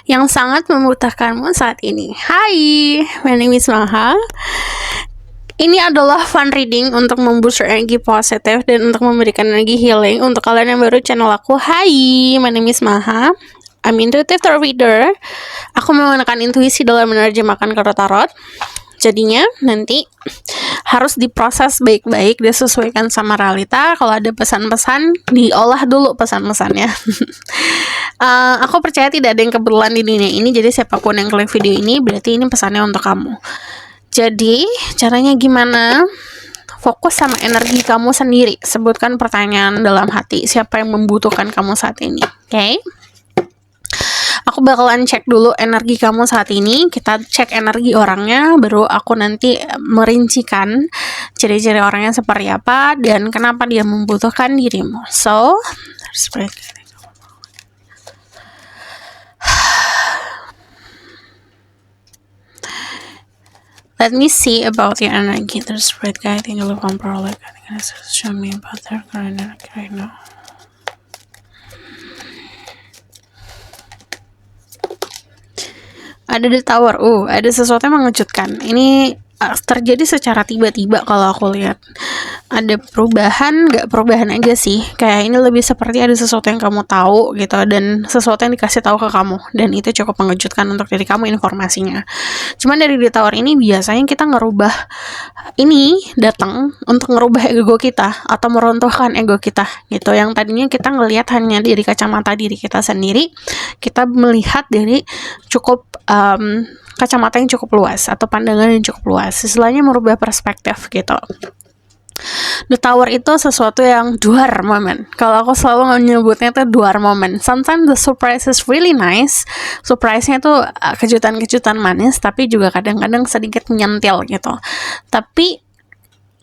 yang sangat membutuhkanmu saat ini. Hai, my name is Maha. Ini adalah fun reading untuk memboost energi positif dan untuk memberikan energi healing untuk kalian yang baru channel aku. Hai, my name is Maha. I'm intuitive tarot reader. Aku menggunakan intuisi dalam menerjemahkan kartu tarot. Jadinya nanti harus diproses baik-baik, disesuaikan sama realita. Kalau ada pesan-pesan, diolah dulu pesan-pesannya. Aku percaya tidak ada yang kebetulan di dunia ini. Jadi siapapun yang klik video ini, berarti ini pesannya untuk kamu. Jadi caranya gimana? Fokus sama energi kamu sendiri. Sebutkan pertanyaan dalam hati. Siapa yang membutuhkan kamu saat ini? Oke? Aku bakalan cek dulu energi kamu saat ini. Kita cek energi orangnya, baru aku nanti merincikan ciri-ciri orangnya seperti apa dan kenapa dia membutuhkan dirimu. So, let me see about your energy. The spirit guiding you on parallel guiding us show me about their current energy right now. Ada di tower. Ada sesuatu yang mengejutkan. Ini terjadi secara tiba-tiba kalau aku lihat. Ada perubahan, nggak perubahan aja sih. Kayak ini lebih seperti ada sesuatu yang kamu tahu gitu, dan sesuatu yang dikasih tahu ke kamu, dan itu cukup mengejutkan untuk diri kamu informasinya. Cuman dari di tower ini biasanya kita ngerubah, ini datang untuk ngerubah ego kita atau meruntuhkan ego kita gitu. Yang tadinya kita ngelihat hanya dari kacamata diri kita sendiri, kita melihat dari cukup kacamata yang cukup luas atau pandangan yang cukup luas. Istilahnya merubah perspektif gitu. The Tower itu sesuatu yang duar moment. Kalau aku selalu menyebutnya itu duar moment. Sometimes the surprise is really nice. Surprise-nya tuh kejutan-kejutan manis, tapi juga kadang-kadang sedikit menyentil gitu. Tapi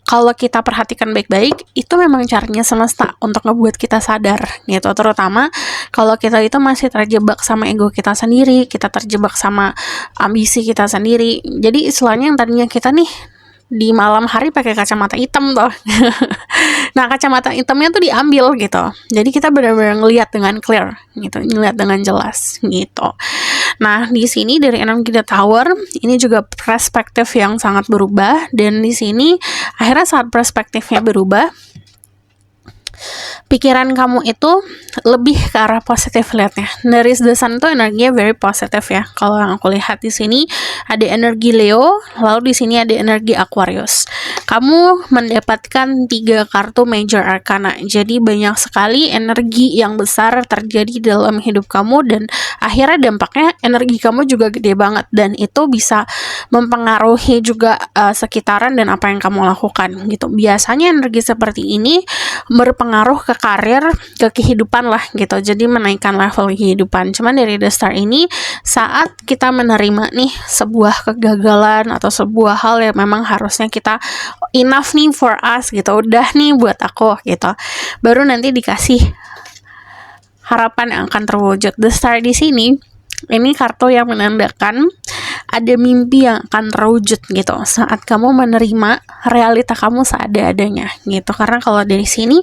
kalau kita perhatikan baik-baik, itu memang caranya semesta untuk ngebuat kita sadar gitu. Terutama kalau kita itu masih terjebak sama ego kita sendiri, kita terjebak sama ambisi kita sendiri. Jadi istilahnya yang tadinya kita nih di malam hari pakai kacamata hitam tuh. Nah, kacamata hitamnya tuh diambil gitu. Jadi kita benar-benar ngelihat dengan clear gitu, ngelihat dengan jelas gitu. Nah, di sini dari energi The Tower ini juga perspektif yang sangat berubah, dan di sini akhirnya saat perspektifnya berubah, pikiran kamu itu lebih ke arah positif lihatnya. Dari the sun itu energinya very positif ya. Kalau yang aku lihat di sini ada energi Leo, lalu di sini ada energi Aquarius. Kamu mendapatkan 3 kartu major arcana. Jadi banyak sekali energi yang besar terjadi dalam hidup kamu, dan akhirnya dampaknya energi kamu juga gede banget, dan itu bisa mempengaruhi juga sekitaran dan apa yang kamu lakukan gitu. Biasanya energi seperti ini berpengaruh ke karir, ke kehidupan lah gitu. Jadi menaikkan level kehidupan. Cuman dari The Star ini, saat kita menerima nih sebuah kegagalan atau sebuah hal yang memang harusnya kita enough nih for us gitu, udah nih buat aku gitu, baru nanti dikasih harapan yang akan terwujud. The Star di sini ini kartu yang menandakan ada mimpi yang akan terwujud gitu saat kamu menerima realita kamu seada-adanya gitu. Karena kalau dari sini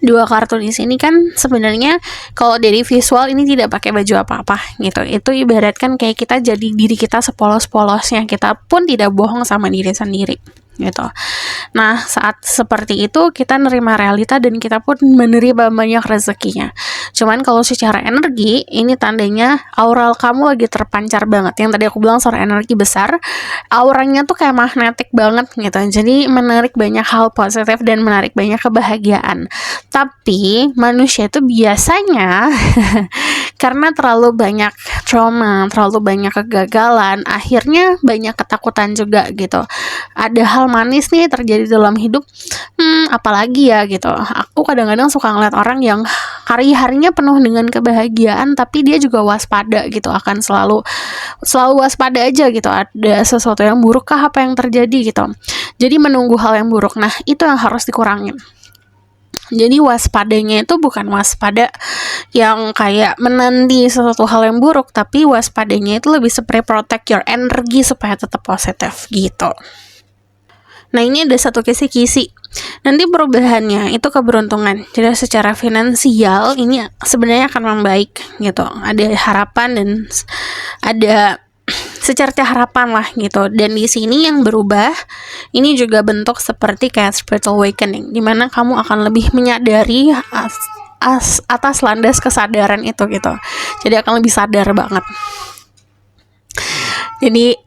2 kartu di sini kan sebenarnya kalau dari visual ini tidak pakai baju apa-apa gitu. Itu ibaratkan kayak kita jadi diri kita sepolos-polosnya, kita pun tidak bohong sama diri sendiri gitu. Nah, saat seperti itu kita nerima realita dan kita pun menerima banyak rezekinya. Cuman kalau secara energi, ini tandanya aura kamu lagi terpancar banget. Yang tadi aku bilang soal energi besar, auranya tuh kayak magnetik banget gitu. Jadi menarik banyak hal positif dan menarik banyak kebahagiaan. Tapi manusia itu biasanya karena terlalu banyak trauma, terlalu banyak kegagalan, akhirnya banyak ketakutan juga gitu. Ada hal manis nih terjadi dalam hidup, apalagi ya gitu. Aku kadang-kadang suka ngeliat orang yang hari-harinya penuh dengan kebahagiaan, tapi dia juga waspada gitu, akan selalu waspada aja gitu. Ada sesuatu yang buruk kah apa yang terjadi gitu. Jadi menunggu hal yang buruk. Nah, itu yang harus dikurangin. Jadi waspadanya itu bukan waspada yang kayak menanti sesuatu hal yang buruk, tapi waspadanya itu lebih seperti protect your energy supaya tetap positif gitu. Nah, ini ada satu kisi-kisi. Nanti perubahannya itu keberuntungan. Jadi secara finansial ini sebenarnya akan membaik gitu. Ada harapan dan ada secerca harapan lah gitu. Dan di sini yang berubah ini juga bentuk seperti kayak spiritual awakening, dimana kamu akan lebih menyadari atas landas kesadaran itu gitu. Jadi akan lebih sadar banget. Jadi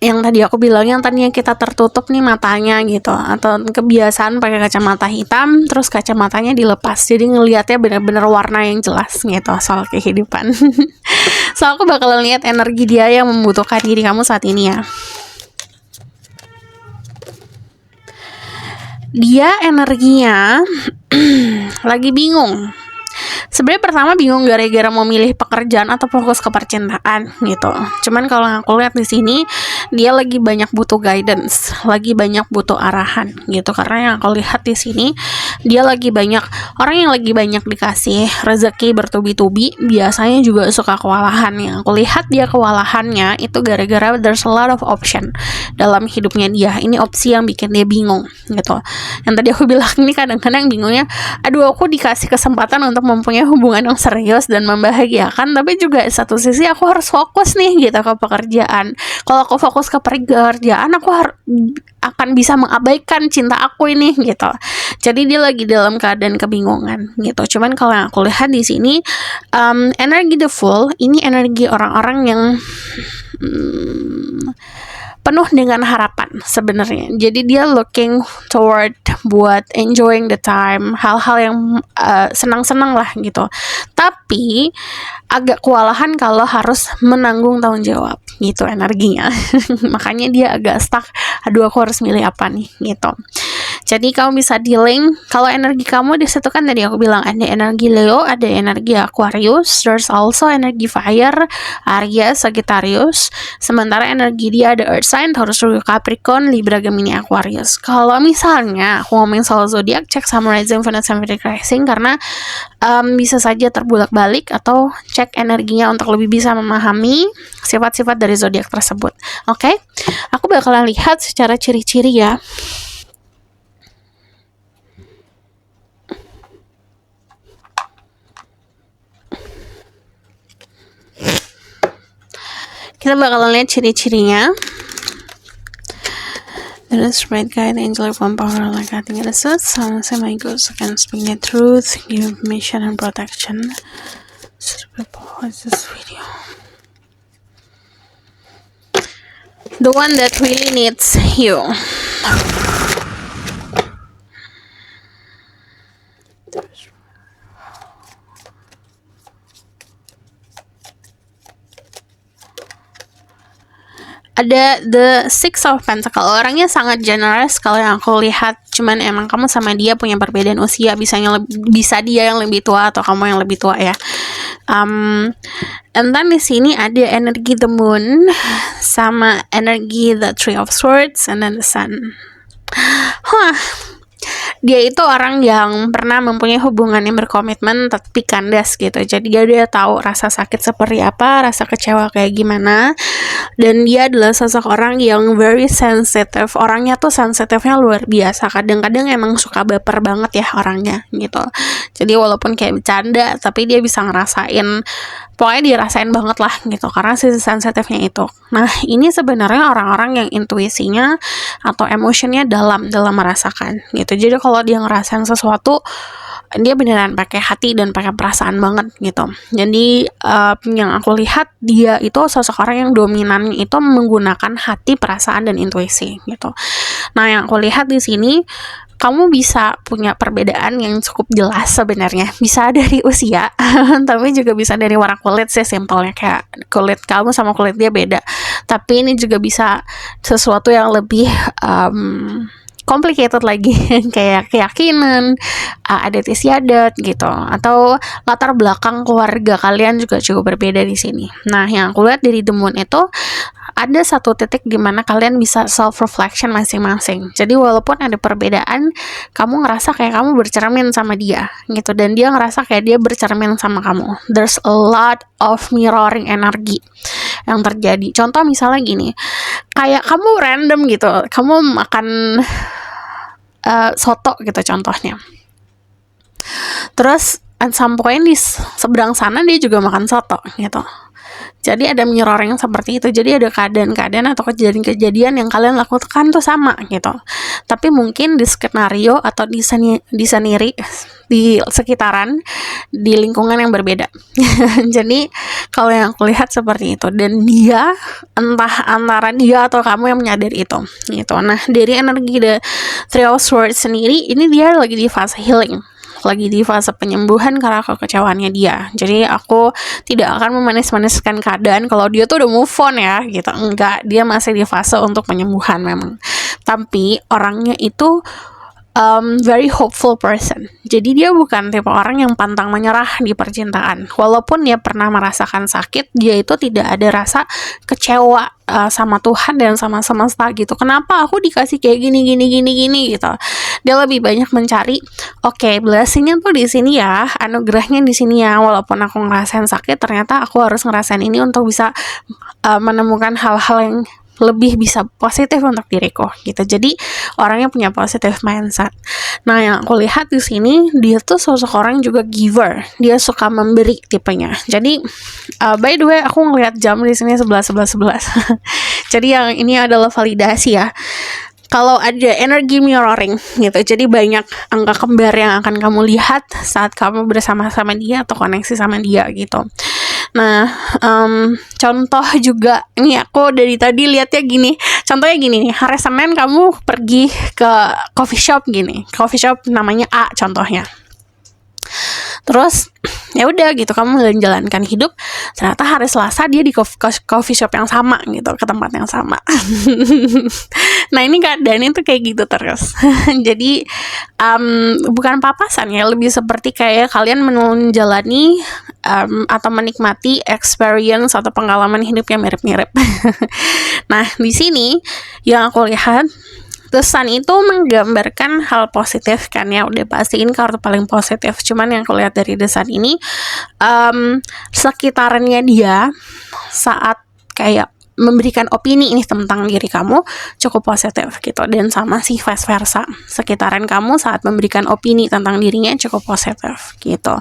yang tadi aku bilang, yang tadinya kita tertutup nih matanya gitu, atau kebiasaan pakai kacamata hitam, terus kacamatanya dilepas, jadi ngelihatnya benar-benar warna yang jelas gitu soal kehidupan. So aku bakal lihat energi dia yang membutuhkan diri kamu saat ini ya. Dia energinya lagi bingung. Sebenarnya pertama bingung gara-gara mau milih pekerjaan atau fokus ke percintaan gitu. Cuman kalau aku lihat di sini dia lagi banyak butuh guidance, lagi banyak butuh arahan gitu. Karena yang aku lihat di sini dia lagi banyak orang yang lagi banyak dikasih rezeki bertubi-tubi, biasanya juga suka kewalahan. Yang aku lihat dia kewalahannya itu gara-gara there's a lot of option dalam hidupnya dia. Ini opsi yang bikin dia bingung gitu. Yang tadi aku bilang ini kadang-kadang bingungnya, aduh aku dikasih kesempatan untuk mempunyai hubungan yang serius dan membahagiakan, tapi juga satu sisi aku harus fokus nih gitu ke pekerjaan. Kalau aku fokus ke pekerjaan, aku akan bisa mengabaikan cinta aku ini gitu. Jadi dia lagi dalam keadaan kebingungan gitu. Cuman kalau yang aku lihat di sini energi the Fool ini energi orang-orang yang penuh dengan harapan sebenarnya. Jadi dia looking toward buat enjoying the time, hal-hal yang senang-senang lah gitu. Tapi agak kewalahan kalau harus menanggung tanggung jawab gitu energinya. Makanya dia agak stuck. Aduh aku harus milih apa nih gitu. Jadi kamu bisa dealing, kalau energi kamu di situ kan tadi aku bilang ada energi Leo, ada energi Aquarius, there's also energi Fire, Aries, Sagittarius. Sementara energi dia ada Earth sign, Taurus, Capricorn, Libra, Gemini, Aquarius. Kalau misalnya aku ngomongin soal zodiak, cek sama rising, Venus, and rising karena bisa saja terbulak-balik, atau cek energinya untuk lebih bisa memahami sifat-sifat dari zodiak tersebut. Oke? Aku bakalan lihat secara ciri-ciri ya. Kita bakal lihat ciri-cirinya. There is right guide, angelic one power, like I think it is. So my ghost can speak the truth, give mission and protection. So watch this video. The one that really needs you. Ada the Six of Pentacle, orangnya sangat generous kalau yang aku lihat. Cuman emang kamu sama dia punya perbedaan usia, bisa dia yang lebih tua atau kamu yang lebih tua ya. And then di sini ada energi the Moon sama energi the Three of Swords and then the Sun. Dia itu orang yang pernah mempunyai hubungan yang berkomitmen tapi kandas gitu. Jadi dia tahu rasa sakit seperti apa, rasa kecewa kayak gimana. Dan dia adalah sosok orang yang very sensitive. Orangnya tuh sensitifnya luar biasa. Kadang-kadang emang suka baper banget ya orangnya gitu. Jadi walaupun kayak bercanda, tapi dia bisa ngerasain, pokoknya dirasain banget lah gitu, karena sisi sensitifnya itu. Nah ini sebenarnya orang-orang yang intuisinya atau emotionnya dalam merasakan gitu. Jadi kalau dia ngerasain sesuatu, dia beneran pakai hati dan pakai perasaan banget gitu. Jadi yang aku lihat dia itu sosok orang yang dominan itu menggunakan hati, perasaan, dan intuisi gitu. Nah yang aku lihat di sini, kamu bisa punya perbedaan yang cukup jelas sebenarnya. Bisa dari usia, tapi juga bisa dari warna kulit sih, simpelnya kayak kulit kamu sama kulit dia beda. Tapi ini juga bisa sesuatu yang lebih complicated lagi, kayak keyakinan, adat istiadat gitu, atau latar belakang keluarga kalian juga cukup berbeda di sini. Nah, yang aku lihat dari The Moon itu ada satu titik di mana kalian bisa self reflection masing-masing. Jadi walaupun ada perbedaan, kamu ngerasa kayak kamu bercermin sama dia gitu, dan dia ngerasa kayak dia bercermin sama kamu. There's a lot of mirroring energi yang terjadi. Contoh misalnya gini, kayak kamu random gitu, kamu makan soto gitu contohnya. Terus at some point di seberang sana dia juga makan soto gitu. Jadi ada mirroring seperti itu. Jadi ada keadaan-keadaan atau kejadian-kejadian yang kalian lakukan tuh sama gitu. Tapi mungkin di skenario atau di sendiri di sekitaran, di lingkungan yang berbeda. Jadi kalau yang aku lihat seperti itu, dan dia entah antara dia atau kamu yang menyadari itu gitu. Nah, dari energi The Three of Swords sendiri, ini dia lagi di fase healing, lagi di fase penyembuhan karena kekecewaannya dia. Jadi aku tidak akan memanis-maniskan keadaan kalau dia tuh udah move on ya gitu. Enggak, dia masih di fase untuk penyembuhan memang. Tapi orangnya itu very hopeful person. Jadi dia bukan tipe orang yang pantang menyerah di percintaan. Walaupun dia pernah merasakan sakit, dia itu tidak ada rasa kecewa sama Tuhan dan sama semesta gitu. Kenapa aku dikasih kayak gini gitu. Dia lebih banyak mencari, oke, blessingnya tuh di sini ya, anugerahnya di sini ya. Walaupun aku ngerasain sakit, ternyata aku harus ngerasain ini untuk bisa menemukan hal-hal yang lebih bisa positif untuk diriku gitu. Jadi orangnya punya positive mindset. Nah, yang aku lihat di sini, dia tuh sosok orang juga giver. Dia suka memberi tipenya. Jadi by the way, aku ngelihat jam di sini 11. Jadi yang ini adalah validasi ya. Kalau ada energi mirroring gitu, jadi banyak angka kembar yang akan kamu lihat saat kamu bersama-sama dia atau koneksi sama dia gitu. Nah, contoh juga, ini aku dari tadi lihatnya gini, contohnya gini nih, hari Senin kamu pergi ke coffee shop gini, coffee shop namanya A contohnya. Terus ya udah gitu, kamu menjalankan hidup. Ternyata hari Selasa dia di coffee shop yang sama gitu, ke tempat yang sama. Nah, ini keadaannya tuh kayak gitu terus. Jadi bukan papasan ya, lebih seperti kayak kalian menjalani atau menikmati experience atau pengalaman hidup yang mirip-mirip. Nah, di sini yang aku lihat, The Sun itu menggambarkan hal positif kan ya, udah pastiin kartu paling positif. Cuman yang aku lihat dari The Sun ini, sekitarannya dia saat kayak memberikan opini ini tentang diri kamu cukup positif gitu. Dan sama sih vice versa, sekitaran kamu saat memberikan opini tentang dirinya cukup positif gitu.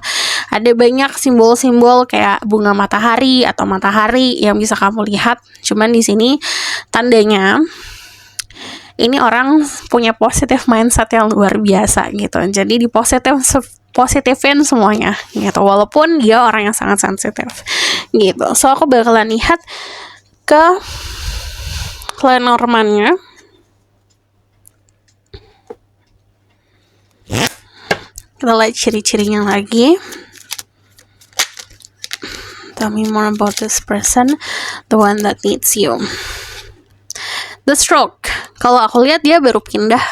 Ada banyak simbol-simbol kayak bunga matahari atau matahari yang bisa kamu lihat. Cuman di sini tandanya ini orang punya positive mindset yang luar biasa gitu. Jadi di positifin semuanya gitu, walaupun dia orang yang sangat sensitif gitu. So aku bakalan lihat ke Lenormand-nya. Kita lihat ciri-cirinya lagi. Tell me more about this person, the one that needs you. The Stroke, kalau aku lihat dia baru pindah.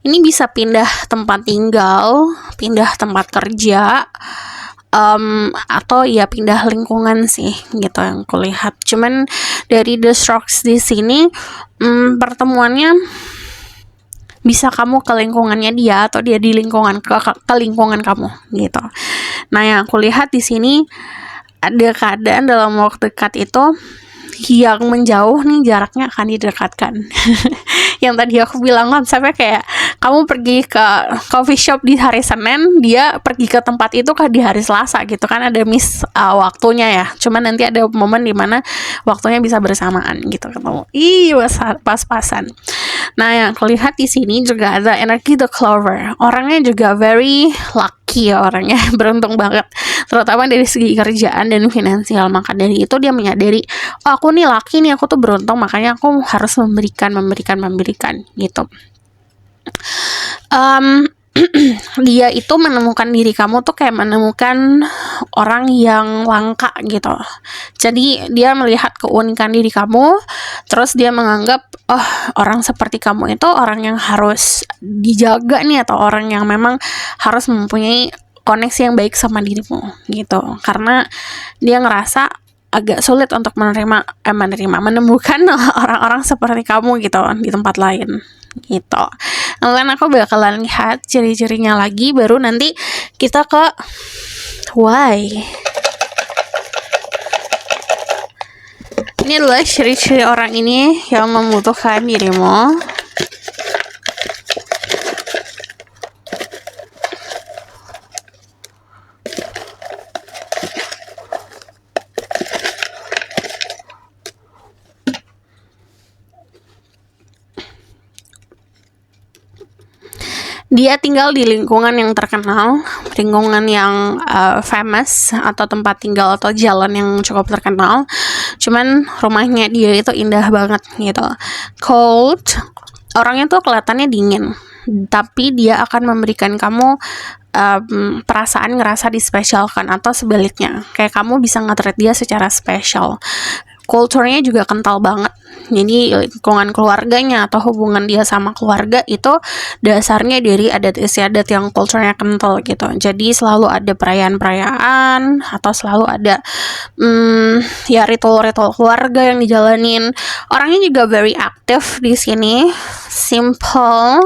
Ini bisa pindah tempat tinggal, pindah tempat kerja, atau ya pindah lingkungan sih gitu yang aku lihat. Cuman dari The Strokes di sini, pertemuannya bisa kamu ke lingkungannya dia atau dia di lingkungan ke lingkungan kamu gitu. Nah, yang aku lihat di sini ada keadaan dalam waktu dekat itu yang menjauh nih, jaraknya akan didekatkan. Yang tadi aku bilang konsepnya kayak kamu pergi ke coffee shop di hari Senin, dia pergi ke tempat itu di hari Selasa gitu kan, ada miss waktunya ya. Cuman nanti ada momen dimana waktunya bisa bersamaan gitu ketemu. Pas-pasan. Nah, yang aku lihat di sini juga ada energi The Clover. Orangnya juga very lucky ya, orangnya beruntung banget, terutama dari segi kerjaan dan finansial. Maka dari itu dia menyadari, oh aku nih lucky nih, aku tuh beruntung, makanya aku harus memberikan gitu. Dia itu menemukan diri kamu tuh kayak menemukan orang yang langka gitu. Jadi dia melihat keunikan diri kamu, terus dia menganggap, oh orang seperti kamu itu orang yang harus dijaga nih, atau orang yang memang harus mempunyai koneksi yang baik sama dirimu gitu. Karena dia ngerasa agak sulit untuk menemukan orang-orang seperti kamu gitu di tempat lain gitu. Kemudian aku bakalan lihat ciri-cirinya lagi, baru nanti kita ke why. Ini adalah ciri-ciri orang ini yang membutuhkan dirimu. Dia tinggal di lingkungan yang terkenal, lingkungan yang famous, atau tempat tinggal atau jalan yang cukup terkenal. Cuman rumahnya dia itu indah banget gitu. Cold, orangnya tuh kelihatannya dingin, tapi dia akan memberikan kamu perasaan ngerasa dispesialkan, atau sebaliknya, kayak kamu bisa nge-treat dia secara spesial. Kulturnya juga kental banget. Jadi lingkungan keluarganya atau hubungan dia sama keluarga itu dasarnya dari adat istiadat yang kulturnya kental gitu. Jadi selalu ada perayaan-perayaan, atau selalu ada ya ritual-ritual keluarga yang dijalanin. Orangnya juga very aktif di sini. Simple.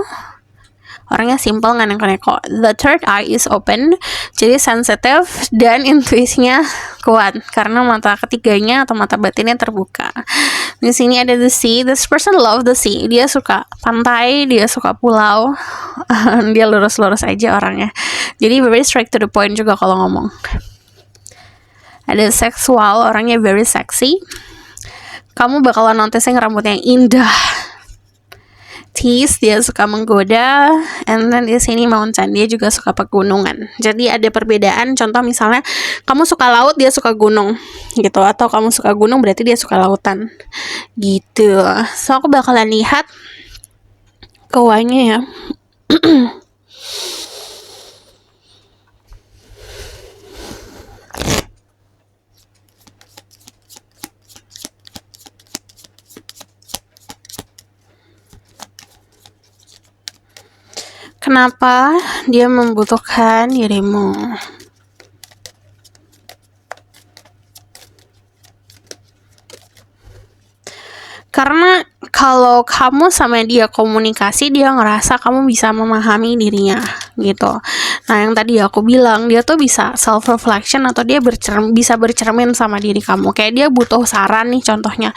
Orangnya simple, nggak neko-neko. The third eye is open, jadi sensitif dan intuisinya kuat karena mata ketiganya atau mata batinnya terbuka. Di sini ada the sea. This person love the sea. Dia suka pantai, dia suka pulau. Dia lurus-lurus aja orangnya. Jadi very straight to the point juga kalau ngomong. Ada seksual, orangnya very sexy. Kamu bakalan noticing rambutnya yang indah. Tease, dia suka menggoda, and then di sini mountain, dia juga suka pegunungan. Jadi ada perbedaan. Contoh misalnya kamu suka laut, dia suka gunung gitu, atau kamu suka gunung berarti dia suka lautan gitu. So aku bakalan lihat keuangannya ya. Kenapa dia membutuhkan dirimu? Karena kalau kamu sama dia komunikasi, dia ngerasa kamu bisa memahami dirinya gitu. Nah, yang tadi aku bilang, dia tuh bisa self reflection, atau dia bisa bercermin sama diri kamu. Kayak dia butuh saran nih contohnya,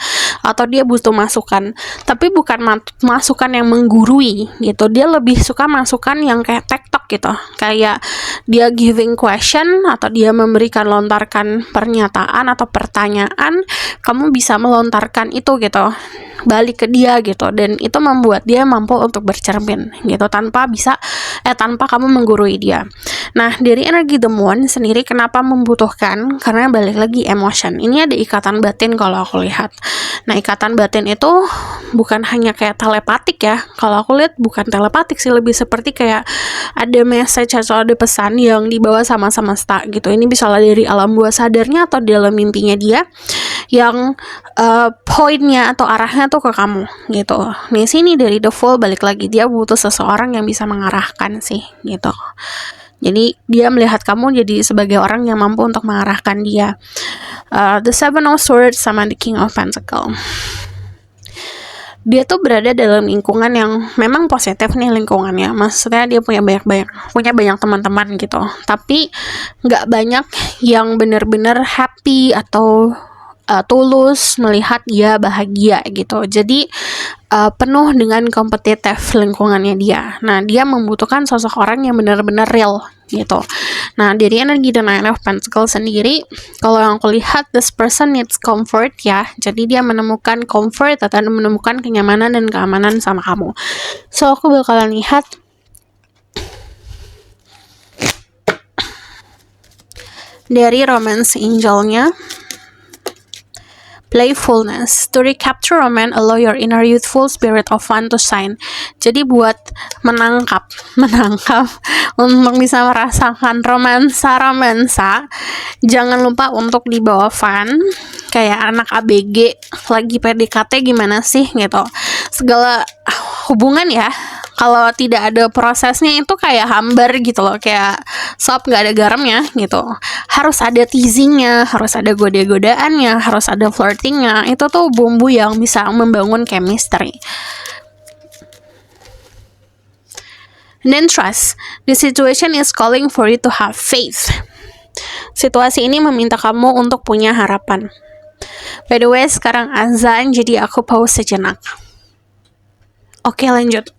atau dia butuh masukan, tapi bukan masukan yang menggurui gitu. Dia lebih suka masukan yang kayak tektok gitu, kayak dia giving question, atau dia lontarkan pernyataan atau pertanyaan, kamu bisa melontarkan itu gitu balik ke dia gitu, dan itu membuat dia mampu untuk bercermin gitu tanpa kamu menggurui dia. Nah, dari energi The Moon sendiri kenapa membutuhkan? Karena balik lagi emotion. Ini ada ikatan batin kalau aku lihat. Nah, ikatan batin itu bukan hanya kayak telepatik ya. Kalau aku lihat bukan telepatik sih, lebih seperti kayak ada message atau ada pesan yang dibawa sama semesta gitu. Ini bisa dari alam bawah sadarnya atau dalam mimpinya dia, yang poinnya atau arahnya tuh ke kamu gitu. Di sini dari The Fool balik lagi, dia butuh seseorang yang bisa mengarahkan sih gitu. Jadi dia melihat kamu jadi sebagai orang yang mampu untuk mengarahkan dia. The Seven of Swords sama The King of Pentacles. Dia tuh berada dalam lingkungan yang memang positif nih lingkungannya. Maksudnya dia punya banyak teman-teman gitu. Tapi nggak banyak yang benar-benar happy atau tulus melihat dia bahagia gitu. Jadi penuh dengan kompetitif lingkungannya dia. Nah, dia membutuhkan sosok orang yang benar-benar real gitu. Nah, dari energi The Nine of Pentacles sendiri, kalau yang aku lihat, this person needs comfort ya. Jadi dia menemukan comfort atau menemukan kenyamanan dan keamanan sama kamu. So aku bakalan lihat dari romance angelnya. Playfulness. To recapture romance, allow your inner youthful spirit of fun to shine. Jadi buat menangkap untuk bisa merasakan romansa, jangan lupa untuk dibawa fun. Kayak anak ABG lagi PDKT gimana sih gitu. Segala hubungan ya, kalau tidak ada prosesnya itu kayak hambar gitu loh, kayak sop nggak ada garamnya gitu. Harus ada teasingnya, harus ada goda-godaannya, harus ada flirtingnya. Itu tuh bumbu yang bisa membangun chemistry. And then trust. The situation is calling for you to have faith. Situasi ini meminta kamu untuk punya harapan. By the way, sekarang azan, jadi aku pause sejenak. Oke, lanjut.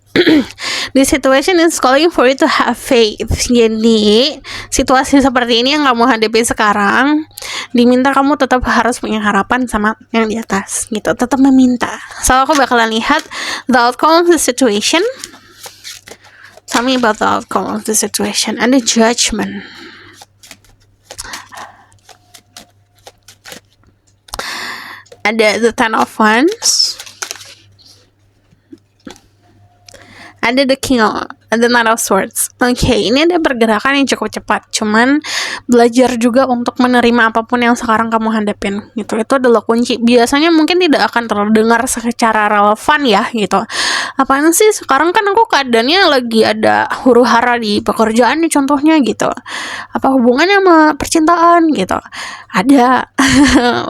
The situation is calling for you to have faith. Jadi situasi seperti ini yang kamu hadapi sekarang, diminta kamu tetap harus punya harapan sama yang di atas gitu, tetap meminta. So aku bakalan lihat the outcome of the situation. Tell me about the outcome of the situation and the judgment. Ada the Ten of Wands. Ada the King of the Knight of Swords. Oke, ini ada pergerakan yang cukup cepat. Cuman belajar juga untuk menerima apapun yang sekarang kamu hadapin. Gitu. Itu adalah kunci. Biasanya mungkin tidak akan terdengar secara relevan ya gitu. Apaan sih sekarang kan aku keadaannya lagi ada huru hara di pekerjaan nih contohnya gitu. Apa hubungannya sama percintaan gitu? Ada.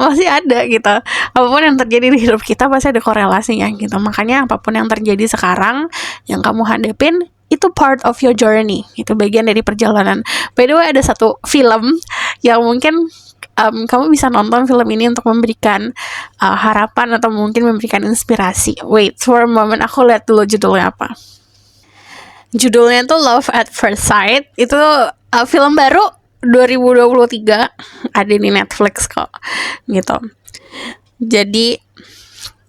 Masih ada gitu. Apapun yang terjadi di hidup kita pasti ada korelasinya gitu. Makanya apapun yang terjadi sekarang yang kamu hadapin itu part of your journey, itu bagian dari perjalanan. By the way, ada satu film yang mungkin kamu bisa nonton film ini untuk memberikan harapan atau mungkin memberikan inspirasi. Wait for a moment, aku lihat dulu judulnya apa. Judulnya tuh Love at First Sight. Itu film baru 2023, ada di Netflix kok gitu. Jadi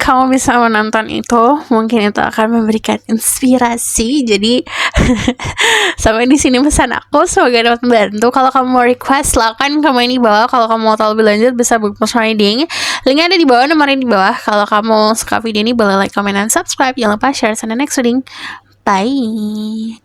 kamu bisa menonton itu, mungkin itu akan memberikan inspirasi. Jadi sampai di sini pesan aku, semoga dapat membantu. Kalau kamu mau request, silakan komen di bawah. Kalau kamu mau tahu lebih lanjut, bisa book personal reading. Linknya ada di bawah, nomornya di bawah. Kalau kamu suka video ini, boleh like, comment, dan subscribe. Jangan lupa share. See you next reading. Bye.